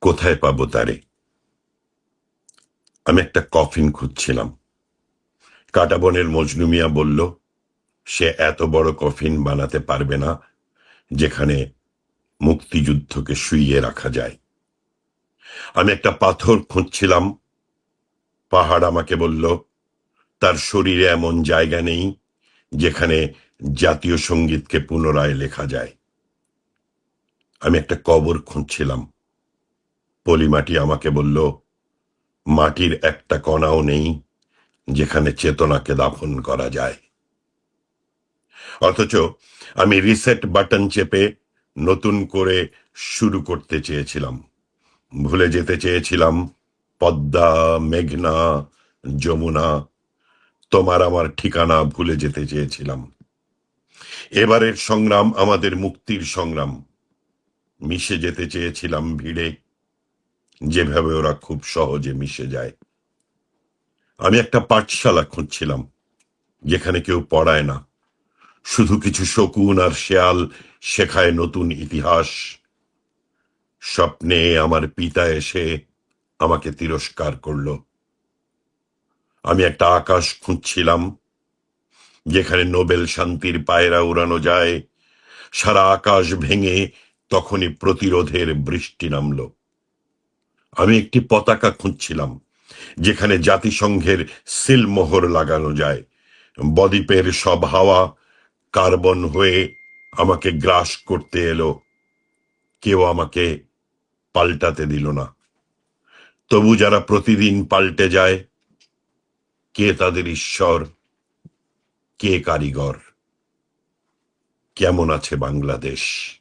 কোথায় পাবো তারে? আমি একটা কফিন খুঁজছিলাম। কাটাবনের মজনু মিয়া বলল, সে এত বড় কফিন বানাতে পারবে না যেখানে মুক্তিযুদ্ধকে শুইয়ে রাখা যায়। আমি একটা পাথর খুঁজছিলাম। পাহাড় আমাকে বলল, তার শরীরে এমন জায়গা নেই যেখানে জাতীয় সঙ্গীতকে পুনরায় লেখা যায়। আমি একটা কবর খুঁজছিলাম। পলিমাটি আমাকে বলল, মাটির একটা কণাও নেই যেখানে চেতনাকে দাফন করা যায়। অথচ আমি রিসেট বাটন চেপে নতুন করে শুরু করতে চেয়েছিলাম। ভুলে যেতে চেয়েছিলাম পদ্মা, মেঘনা, যমুনা। তোমার আমার ঠিকানা ভুলে যেতে চেয়েছিলাম। এবারের সংগ্রাম আমাদের মুক্তির সংগ্রাম। মিশে যেতে চেয়েছিলাম ভিড়ে, যেভাবে ওরা খুব সহজে মিশে যায়। আমি একটা পাঠশালা খুঁজছিলাম যেখানে কেউ পড়ায় না, শুধু কিছু শকুন আর শেয়াল শেখায় নতুন ইতিহাস। স্বপ্নে আমার পিতা এসে আমাকে তিরস্কার করল। আমি একটা আকাশ খুঁজছিলাম যেখানে নোবেল শান্তির পায়রা উড়ানো যায়। সারা আকাশ ভেঙে তখনই প্রতিরোধের বৃষ্টি নামল। আমি একটি পতাকা খুঁজছিলাম যেখানে জাতিসংঘের সিলমোহর লাগানো যায়। বদ্বীপের সব হাওয়া কার্বন হয়ে আমাকে গ্রাস করতে এলো। কেউ আমাকে পাল্টাতে দিল না। তবু যারা প্রতিদিন পাল্টে যায়, কে তাদের ঈশ্বর, কে কারিগর? কেমন আছে বাংলাদেশ?